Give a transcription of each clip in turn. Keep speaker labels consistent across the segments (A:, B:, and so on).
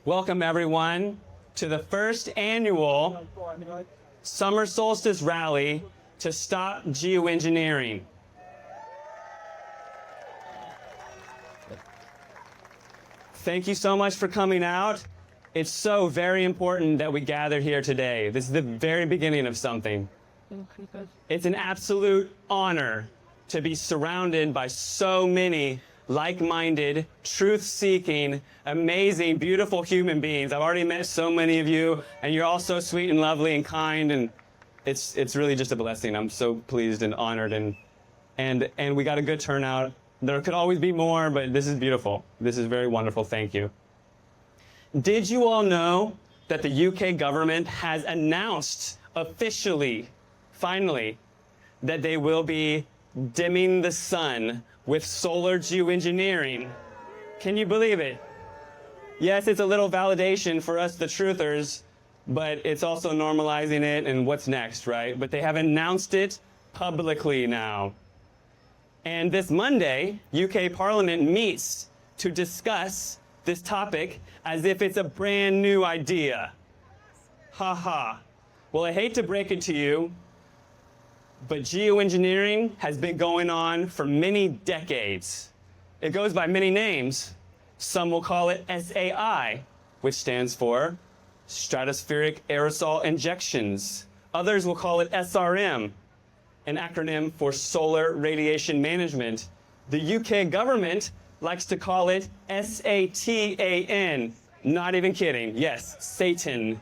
A: Welcome everyone to the first annual Summer Solstice Rally to Stop Geoengineering. Thank you so much for coming out. It's so very important that we gather here today. This is the very beginning of something. It's an absolute honor to be surrounded by so many like-minded, truth-seeking, amazing, beautiful human beings. I've already met so many of you, and you're all so sweet and lovely and kind, and it's really just a blessing. I'm so pleased and honored, and we got a good turnout. There could always be more, but this is beautiful. This is very wonderful. Thank you. Did you all know that the UK government has announced officially, finally, that they will be dimming the sun with solar geoengineering? Can you believe it? Yes, it's a little validation for us, the truthers, but it's also normalizing it and what's next, right? But they have announced it publicly now. And this Monday, UK Parliament meets to discuss this topic as if it's a brand new idea. Ha ha. Well, I hate to break it to you, but geoengineering has been going on for many decades. It goes by many names. Some will call it SAI, which stands for Stratospheric Aerosol Injections. Others will call it SRM, an acronym for Solar Radiation Management. The UK government likes to call it SATAN. Not even kidding. Yes, Satan.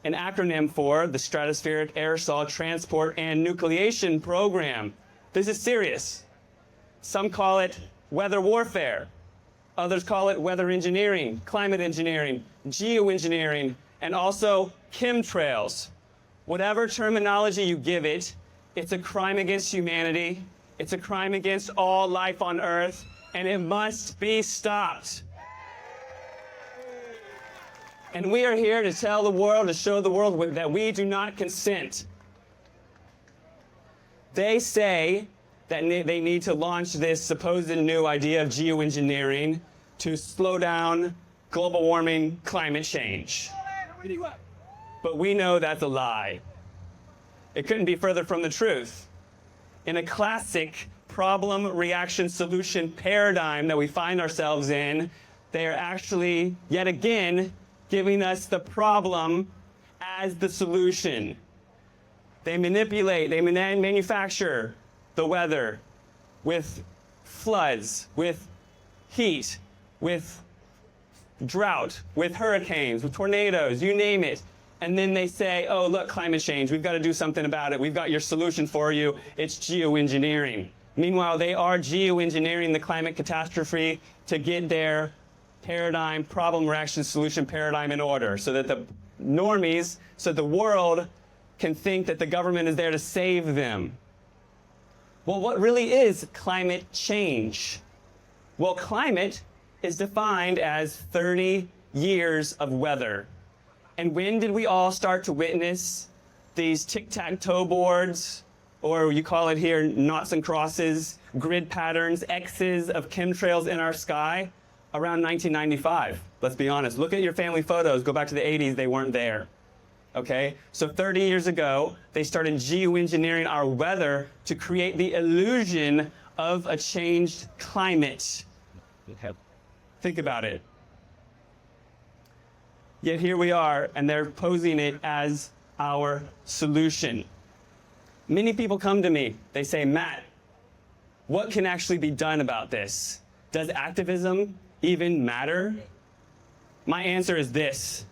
A: An acronym for the Stratospheric Aerosol Transport and Nucleation Program. This is serious. Some call it weather warfare. Others call it weather engineering, climate engineering, geoengineering, and also chemtrails. Whatever terminology you give it, it's a crime against humanity. It's a crime against all life on Earth, and it must be stopped. And we are here to tell the world, to show the world that we do not consent. They say that they need to launch this supposed new idea of geoengineering to slow down global warming, climate change. But we know that's a lie. It couldn't be further from the truth. In a classic problem, reaction, solution paradigm that we find ourselves in, they are actually, yet again, giving us the problem as the solution. They manipulate, they manufacture the weather with floods, with heat, with drought, with hurricanes, with tornadoes, you name it. And then they say, oh, look, climate change, we've got to do something about it. We've got your solution for you. It's geoengineering. Meanwhile, they are geoengineering the climate catastrophe to get their paradigm, problem, reaction, solution paradigm in order so that the normies, so the world can think that the government is there to save them. Well, what really is climate change? Well, climate is defined as 30 years of weather. And when did we all start to witness these tic-tac-toe boards, or you call it here noughts and crosses, grid patterns, X's of chemtrails in our sky? Around 1995, let's be honest. Look at your family photos, go back to the 80s, they weren't there. Okay? So 30 years ago, they started geoengineering our weather to create the illusion of a changed climate. Think about it. Yet here we are, and they're posing it as our solution. Many people come to me, they say, Matt, what can actually be done about this? Does activism even matter? My answer is this: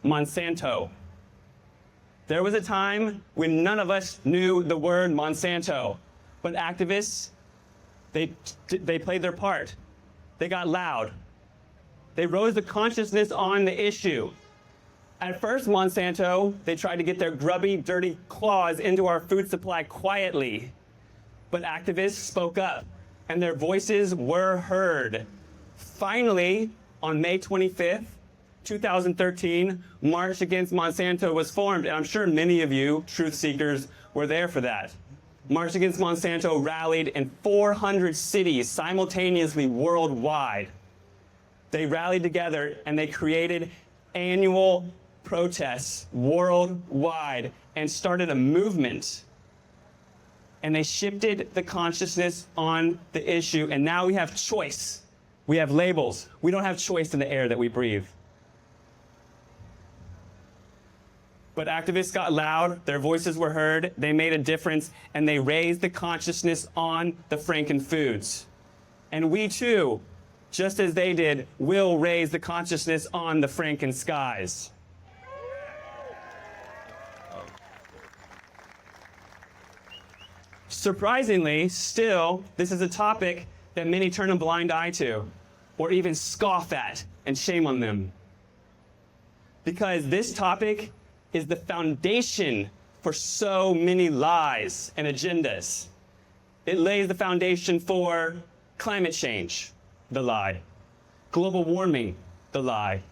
A: Monsanto. There was a time when none of us knew the word Monsanto, but activists, they played their part. They got loud. They rose the consciousness on the issue. At first, Monsanto, they tried to get their grubby, dirty claws into our food supply quietly, but activists spoke up, and their voices were heard. Finally, on May 25th, 2013, March Against Monsanto was formed, and I'm sure many of you, truth seekers, were there for that. March Against Monsanto rallied in 400 cities simultaneously worldwide. They rallied together and they created annual protests worldwide and started a movement. And they shifted the consciousness on the issue, and now we have choice. We have labels. We don't have choice in the air that we breathe. But activists got loud, their voices were heard, they made a difference, and they raised the consciousness on the Franken foods. And we too, just as they did, will raise the consciousness on the Franken skies. Surprisingly, still, this is a topic that many turn a blind eye to, or even scoff at, and shame on them. Because this topic is the foundation for so many lies and agendas. It lays the foundation for climate change, the lie. Global warming, the lie.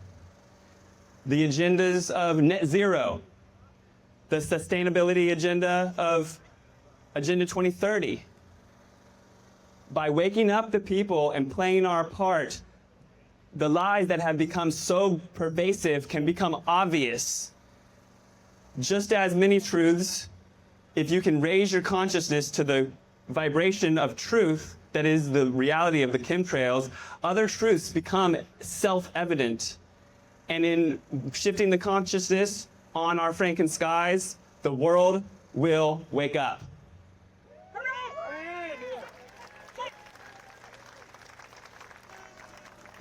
A: The agendas of net zero. The sustainability agenda of Agenda 2030. By waking up the people and playing our part, the lies that have become so pervasive can become obvious. Just as many truths, if you can raise your consciousness to the vibration of truth, that is the reality of the chemtrails, other truths become self-evident. And in shifting the consciousness on our Franken skies, the world will wake up.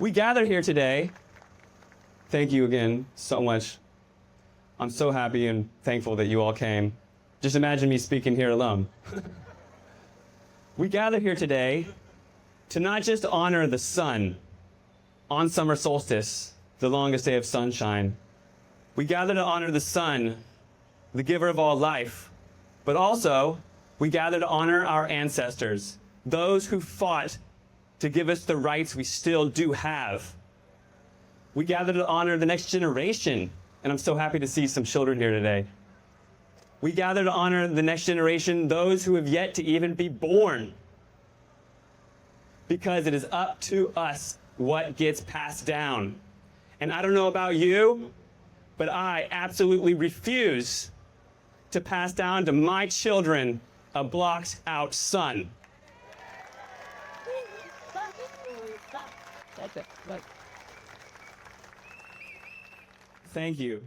A: We gather here today. Thank you again so much. I'm so happy and thankful that you all came. Just imagine me speaking here alone. We gather here today to not just honor the sun on summer solstice, the longest day of sunshine. We gather to honor the sun, the giver of all life, but also we gather to honor our ancestors, those who fought to give us the rights we still do have. We gather to honor the next generation, and I'm so happy to see some children here today. We gather to honor the next generation, those who have yet to even be born. Because it is up to us what gets passed down. And I don't know about you, but I absolutely refuse to pass down to my children a blocked out sun. Thank you.